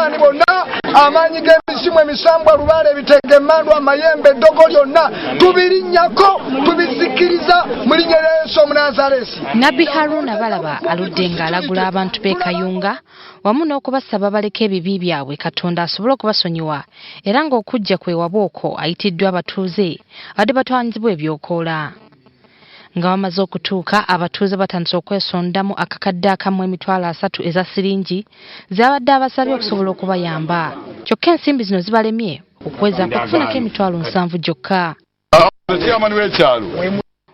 Sitaani bonna amaanyi g'emisimu emisambwa lubaale ebitege emmandwa amayembe eddogo lyonna tubirinnyako tubizikiriza mu linnya lya Yesu Omunaazaaleesi. Nabbi Haruna balaba aludde ng'alagula abantu b'e Kayunga wamu n'okubasaba baleka ebibi byabwe Katonda asobole okubasonyiwa era ng'okujja kwe wabwoko ayitiddwa abatuuze abadde batwanyizibwa ebyokoola. Nga bamaze okutuuka abatuuze batandise okwesondamu akakadde akamu emitwalo 3 eza siringi z'abadde abasabye okusobola okubayamba. Kyokka ensimbi zino zibalemye okuweza kufunako emitwalo 7 gyokka.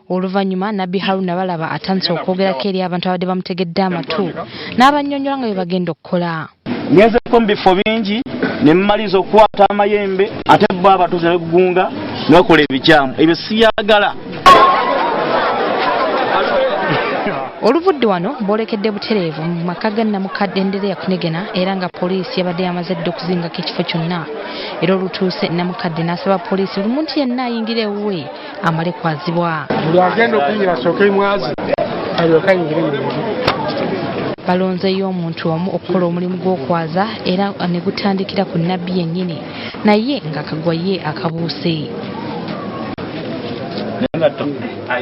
Oluvannyuma Nabbi Haruna balaba atandise okwogerako eri abantu abadde bamutegedde amatu n'abannyonnyola nga bye bagenda okukola. Ngezeko mu bifo bingi ne mmaliza okukwata amayembe ate bo abatuuze ne gugunga n'okola ebikyamu ebyo siyagala. Oluvudde wano boolekedde butereevu mu maka ga Namukadde Ndereya Kunegena era nga poliisi yabadde yamaze dde okuzingako ekifo kyonna. Era olutuuse Namukadde n'asaba poliisi buli muntu yenna ayingire ewuwe amale kwazibwa. Buli agenda okuyingira asooke mwazi alyoke ayingire ewuwe. Balonzeeyo omuntu omu okukola omulimu gw'okwaza era ne gutandikira ku Nabbi yennyini naye ng'akagwa ye akabuuse.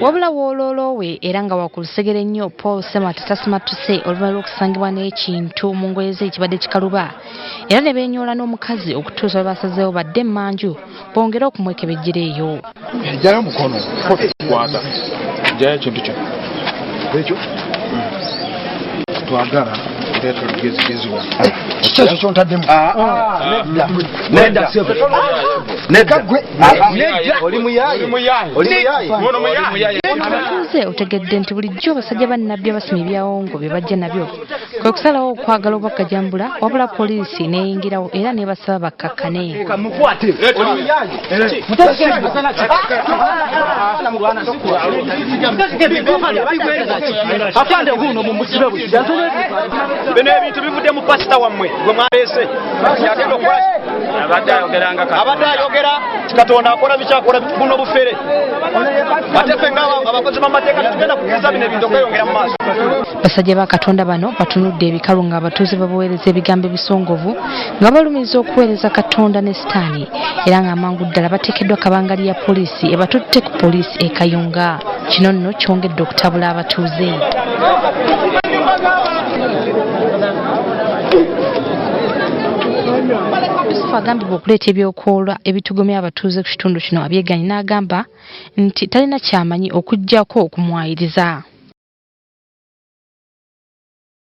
Wabula woololoowe era nga wakulusegere nnyo Paul Sematata Simatuse oluvannyuma lw'okusangibwa n'ekintu mu ngoye ze ekibadde kikaluba era ne beenyoola n'omukazi okutuusa lwe basazeewo badde emmanju bongere okumwekebejjera eyo. Ejjayo omukono kwata ejjayo ekintu kyo ekyo twagala ndeeta olugezigezi kiki kyontaddemu nedda oli muyayi abatuuze otegedde nti bulijjo basajja ba Nabbi abasima ebyawongo bye bajja nabyo kwe kusalawo okwagala obakajambula wabula poliisi neeyingirawo era nebasaba bakkakkane. Bino ebintu bivudde mu pasita wammwe gwe mwaleese yagenda abadde ayogera Katonda akola bikyakola buno obufere ate ffe ng'abakozi b'amateeka tetugenda kukuza bino ebintu okweyongera mu maaso. Basajja ba Katonda bano batunudde ebikalu ng'abatuuze babaweereza ebigambo ebisongovu nga balumiriza okuweereza Katonda ne Sitaani era ng'amangu ddala bateekeddwa kabangali ya poliisi ebatutte ku poliisi e Kayunga. Kino nno kyongedde okutabula abatuuze. Agambibwa okuleeta ebyokoola ebitugomya abatuuze ku kitundu kino abyeganye n'agamba nti talina kyamanyi okuggyako okumwayiriza.